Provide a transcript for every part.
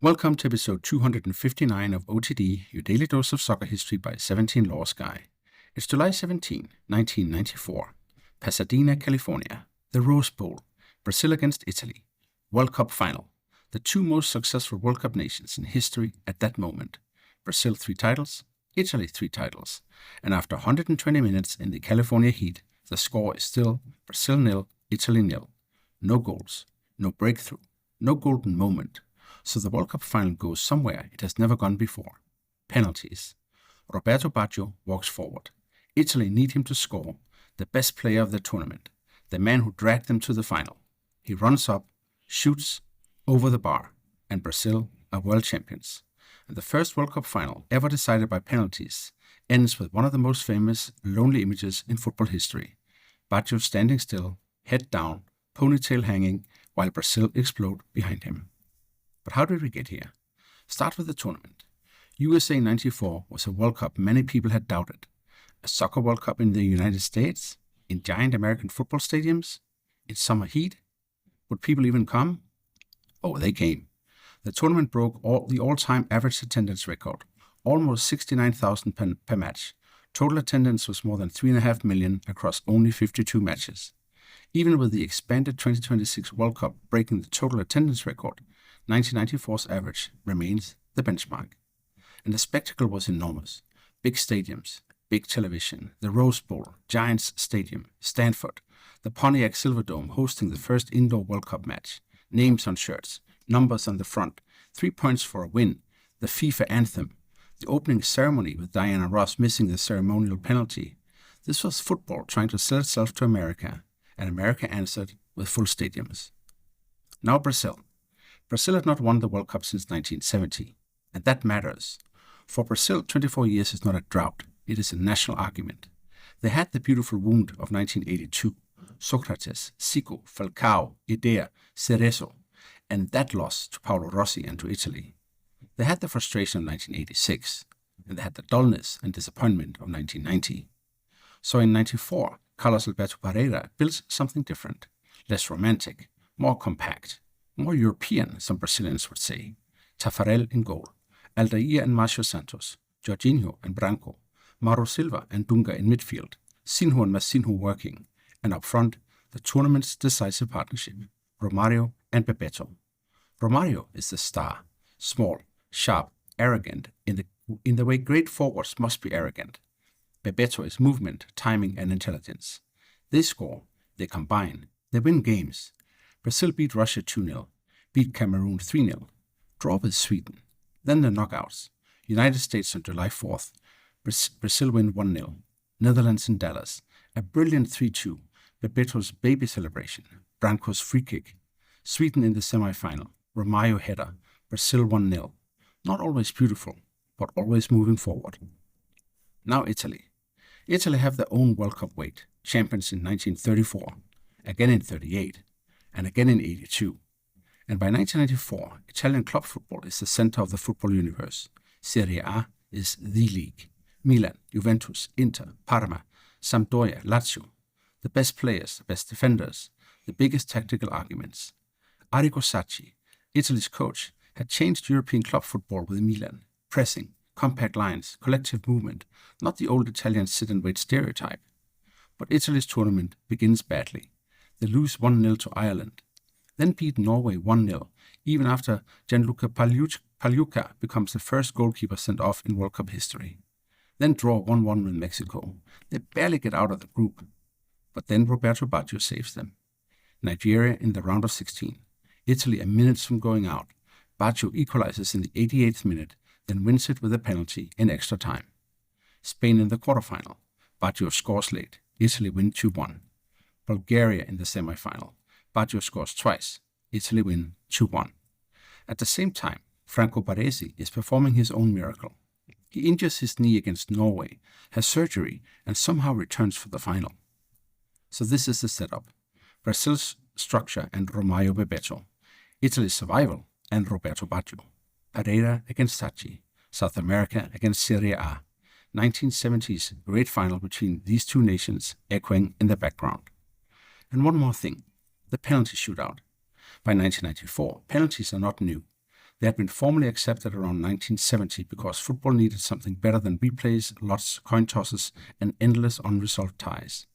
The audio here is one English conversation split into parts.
Welcome to episode 259 of OTD, your daily dose of soccer history by 17 Law Sky. It's July 17, 1994. Pasadena, California. The Rose Bowl. Brazil against Italy. World Cup final. The two most successful World Cup nations in history at that moment. Brazil 3 titles, Italy 3 titles. And after 120 minutes in the California heat, the score is still Brazil 0, Italy 0. No goals, no breakthrough, no golden moment. So the World Cup final goes somewhere it has never gone before. Penalties. Roberto Baggio walks forward. Italy need him to score, the best player of the tournament, the man who dragged them to the final. He runs up, shoots, over the bar, and Brazil are world champions. And the first World Cup final ever decided by penalties ends with one of the most famous lonely images in football history. Baggio standing still, head down, ponytail hanging, while Brazil explode behind him. But how did we get here? Start with the tournament. USA 94 was a World Cup many people had doubted. A soccer World Cup in the United States? In giant American football stadiums? In summer heat? Would people even come? Oh, they came. The tournament broke the all-time average attendance record, almost 69,000 per match. Total attendance was more than 3.5 million across only 52 matches. Even with the expanded 2026 World Cup breaking the total attendance record, 1994's average remains the benchmark. And the spectacle was enormous. Big stadiums, big television, the Rose Bowl, Giants Stadium, Stanford, the Pontiac Silverdome hosting the first indoor World Cup match, names on shirts, numbers on the front, 3 points for a win, the FIFA anthem, the opening ceremony with Diana Ross missing the ceremonial penalty. This was football trying to sell itself to America, and America answered with full stadiums. Now Brazil. Brazil had not won the World Cup since 1970, and that matters. For Brazil, 24 years is not a drought, it is a national argument. They had the beautiful wound of 1982, Socrates, Zico, Falcao, Idea, Cerezo, and that loss to Paolo Rossi and to Italy. They had the frustration of 1986, and they had the dullness and disappointment of 1990. So in 94, Carlos Alberto Parreira built something different, less romantic, more compact, more European, some Brazilians would say. Taffarel in goal, Aldair and Márcio Santos, Jorginho and Branco, Mauro Silva and Dunga in midfield, Sinho and Massinho working, and up front, the tournament's decisive partnership, Romário and Bebeto. Romário is the star, small, sharp, arrogant, in the way great forwards must be arrogant. Bebeto is movement, timing, and intelligence. They score, they combine, they win games. Brazil beat Russia 2-0, beat Cameroon 3-0, draw with Sweden. Then the knockouts. United States on July 4th. Brazil win 1-0. Netherlands in Dallas. A brilliant 3-2. Bebeto's baby celebration. Branco's free kick. Sweden in the semi-final. Romário header. Brazil 1-0. Not always beautiful, but always moving forward. Now Italy. Italy have their own World Cup weight. Champions in 1934. Again in 38. And again in 82. And by 1994, Italian club football is the center of the football universe. Serie A is the league. Milan, Juventus, Inter, Parma, Sampdoria, Lazio. The best players, the best defenders, the biggest tactical arguments. Arrigo Sacchi, Italy's coach, had changed European club football with Milan. Pressing, compact lines, collective movement, not the old Italian sit-and-wait stereotype. But Italy's tournament begins badly. They lose 1-0 to Ireland, then beat Norway 1-0, even after Gianluca Pagliuca becomes the first goalkeeper sent off in World Cup history. Then draw 1-1 with Mexico. They barely get out of the group. But then Roberto Baggio saves them. Nigeria in the round of 16. Italy a minute from going out. Baggio equalizes in the 88th minute, then wins it with a penalty in extra time. Spain in the quarterfinal. Baggio scores late. Italy win 2-1. Bulgaria in the semi-final. Baggio scores twice. Italy win 2-1. At the same time, Franco Baresi is performing his own miracle. He injures his knee against Norway, has surgery, and somehow returns for the final. So this is the setup. Brazil's structure and Romário Bebeto. Italy's survival and Roberto Baggio. Parreira against Sacchi. South America against Serie A. 1970s great final between these two nations echoing in the background. And one more thing, the penalty shootout. By 1994, penalties are not new. They had been formally accepted around 1970 because football needed something better than replays, lots, coin tosses, and endless unresolved ties.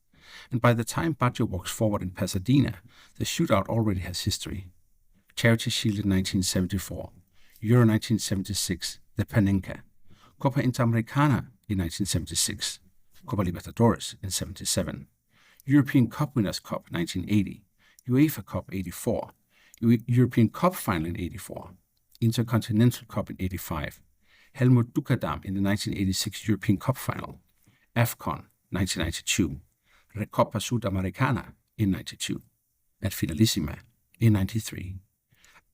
And by the time Baggio walks forward in Pasadena, the shootout already has history. Charity Shield in 1974, Euro 1976, the Panenka, Copa Interamericana in 1976, Copa Libertadores in 77, European Cup Winners' Cup 1980, UEFA Cup 84, European Cup Final in 84, Intercontinental Cup in 85, Helmut Duckerdam in the 1986 European Cup Final, AFCON 1992, Recopa Sudamericana in 92, and Finalissima in 93.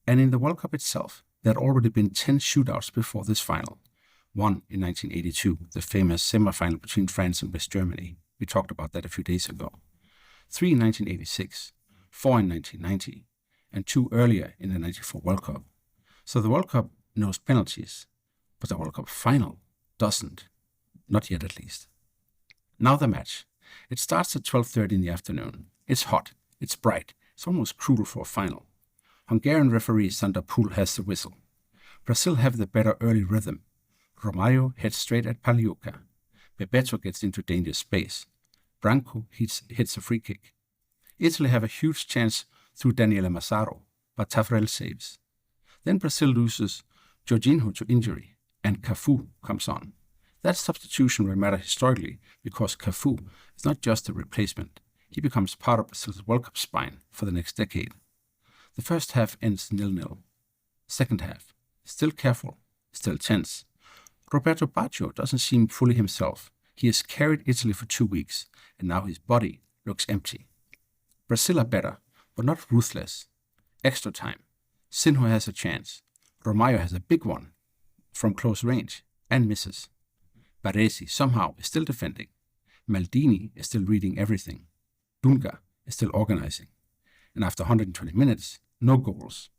And in the World Cup itself, there had already been 10 shootouts before this final. One in 1982, the famous semi-final between France and West Germany. We talked about that a few days ago. 3 in 1986, 4 in 1990, and 2 earlier in the 94 World Cup. So the World Cup knows penalties, but the World Cup final doesn't. Not yet, at least. Now the match. It starts at 12:30 in the afternoon. It's hot, it's bright, it's almost cruel for a final. Hungarian referee Sander Pool has the whistle. Brazil have the better early rhythm. Romário heads straight at Palioka. Bebeto gets into dangerous space. Branco hits a free kick. Italy have a huge chance through Daniele Massaro, but Taffarel saves. Then Brazil loses Jorginho to injury, and Cafu comes on. That substitution will matter historically because Cafu is not just a replacement. He becomes part of Brazil's World Cup spine for the next decade. The first half ends 0-0. Second half, still careful, still tense. Roberto Baggio doesn't seem fully himself. He has carried Italy for 2 weeks, and now his body looks empty. Brazil are better, but not ruthless. Extra time. Sinho has a chance. Romário has a big one from close range and misses. Baresi somehow is still defending. Maldini is still reading everything. Dunga is still organizing. And after 120 minutes, no goals.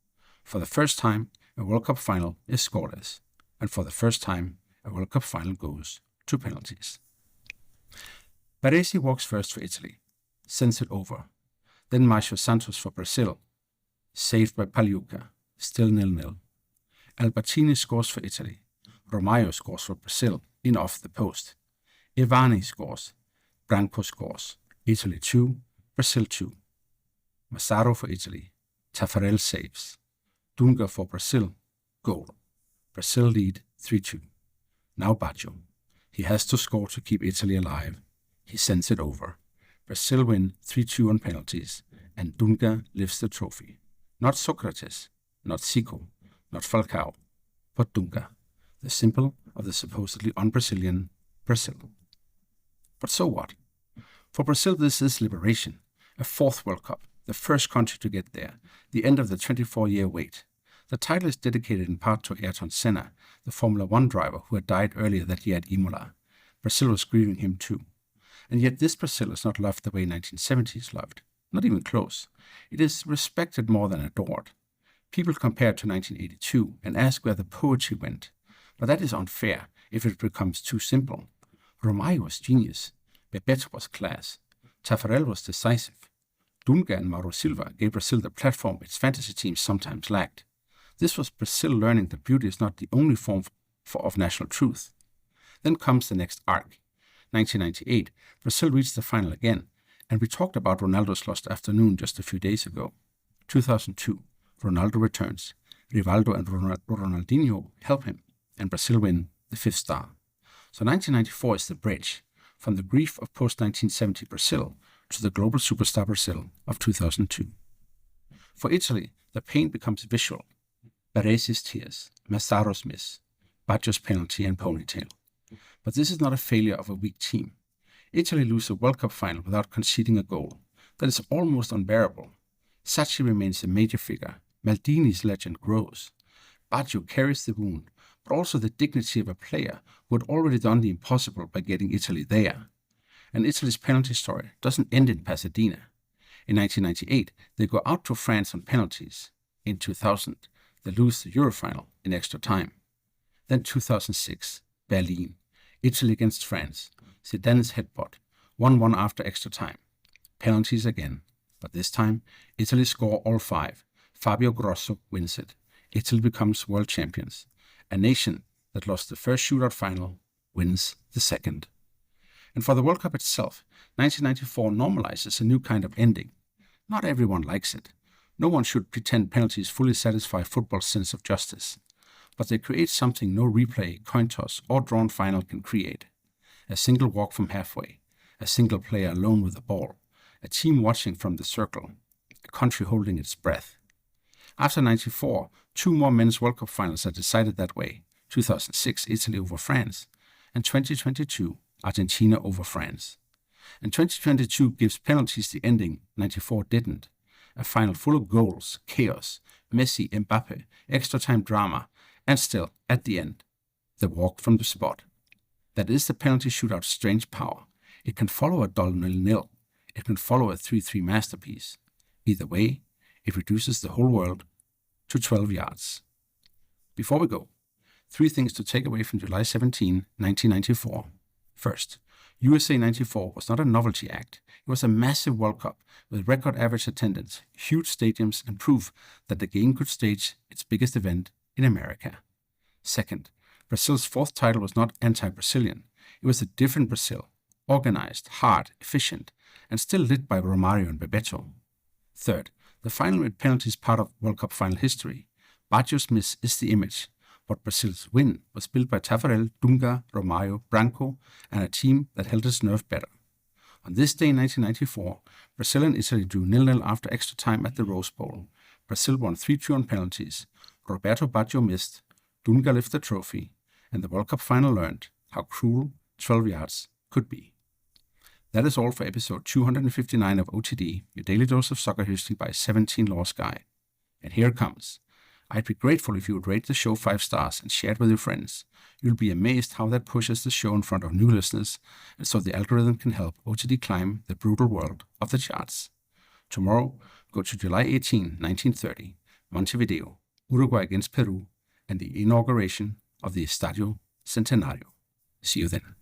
For the first time, a World Cup final is scoreless. And for the first time, a World Cup final goes to penalties. Baresi walks first for Italy, sends it over. Then Márcio Santos for Brazil, saved by Palioka, still 0-0. Albertini scores for Italy. Romário scores for Brazil, in off the post. Ivani scores. Branco scores. Italy 2, Brazil 2. Massaro for Italy. Taffarel saves. Dunga for Brazil. Goal. Brazil lead 3-2. Now Baggio. He has to score to keep Italy alive. He sends it over. Brazil win 3-2 on penalties, and Dunga lifts the trophy. Not Socrates, not Zico, not Falcao, but Dunga, the symbol of the supposedly un-Brazilian Brazil. But so what? For Brazil, this is liberation, a 4th World Cup, the first country to get there, the end of the 24-year wait. The title is dedicated in part to Ayrton Senna, the Formula One driver who had died earlier that year at Imola. Brazil was grieving him too. And yet this Brazil is not loved the way 1970s loved. Not even close. It is respected more than adored. People compare it to 1982 and ask where the poetry went. But that is unfair if it becomes too simple. Romário was genius. Bebeto was class. Taffarel was decisive. Dunga and Mauro Silva gave Brazil the platform its fantasy teams sometimes lacked. This was Brazil learning that beauty is not the only form of national truth. Then comes the next arc. 1998, Brazil reached the final again, and we talked about Ronaldo's lost afternoon just a few days ago. 2002, Ronaldo returns. Rivaldo and Ronaldinho help him, and Brazil win the 5th star. So 1994 is the bridge from the grief of post-1970 Brazil to the global superstar Brazil of 2002. For Italy, the pain becomes visual. Baresi's tears, Massaro's miss, Baggio's penalty and ponytail. But this is not a failure of a weak team. Italy lose a World Cup final without conceding a goal. That is almost unbearable. Sacchi remains a major figure. Maldini's legend grows. Baggio carries the wound, but also the dignity of a player who had already done the impossible by getting Italy there. And Italy's penalty story doesn't end in Pasadena. In 1998, they go out to France on penalties. In 2000, they lose the Euro final in extra time. Then 2006, Berlin. Italy against France. Zidane's headbutt. 1-1 after extra time. Penalties again. But this time, Italy score all 5. Fabio Grosso wins it. Italy becomes world champions. A nation that lost the first shootout final wins the second. And for the World Cup itself, 1994 normalizes a new kind of ending. Not everyone likes it. No one should pretend penalties fully satisfy football's sense of justice. But they create something no replay, coin toss, or drawn final can create. A single walk from halfway, a single player alone with the ball, a team watching from the circle, a country holding its breath. After 94, 2 more men's World Cup finals are decided that way. 2006, Italy over France, and 2022, Argentina over France. And 2022 gives penalties the ending 94 didn't. A final full of goals, chaos, Messi, Mbappe, extra time drama, and still, at the end, the walk from the spot. That is the penalty shootout's strange power. It can follow a dull 0-0. It can follow a 3-3 masterpiece. Either way, it reduces the whole world to 12 yards. Before we go, 3 things to take away from July 17, 1994. First, USA 94 was not a novelty act. It was a massive World Cup with record average attendance, huge stadiums, and proof that the game could stage its biggest event in America. Second, Brazil's 4th title was not anti-Brazilian. It was a different Brazil, organized, hard, efficient, and still lit by Romário and Bebeto. Third, the final with penalties part of World Cup final history. Baggio's miss is the image, but Brazil's win was built by Taffarel, Dunga, Romário, Branco, and a team that held its nerve better. On this day in 1994, Brazil and Italy drew 0-0 after extra time at the Rose Bowl. Brazil won 3-2 on penalties. Roberto Baggio missed, Dunga lifted the trophy, and the World Cup final learned how cruel 12 yards could be. That is all for episode 259 of OTD, your daily dose of soccer history by 17 Lost Guy. And here it comes. I'd be grateful if you would rate the show 5 stars and share it with your friends. You'll be amazed how that pushes the show in front of new listeners, and so the algorithm can help OTD climb the brutal world of the charts. Tomorrow, go to July 18, 1930, Montevideo, Uruguay against Peru, and the inauguration of the Estadio Centenario. See you then.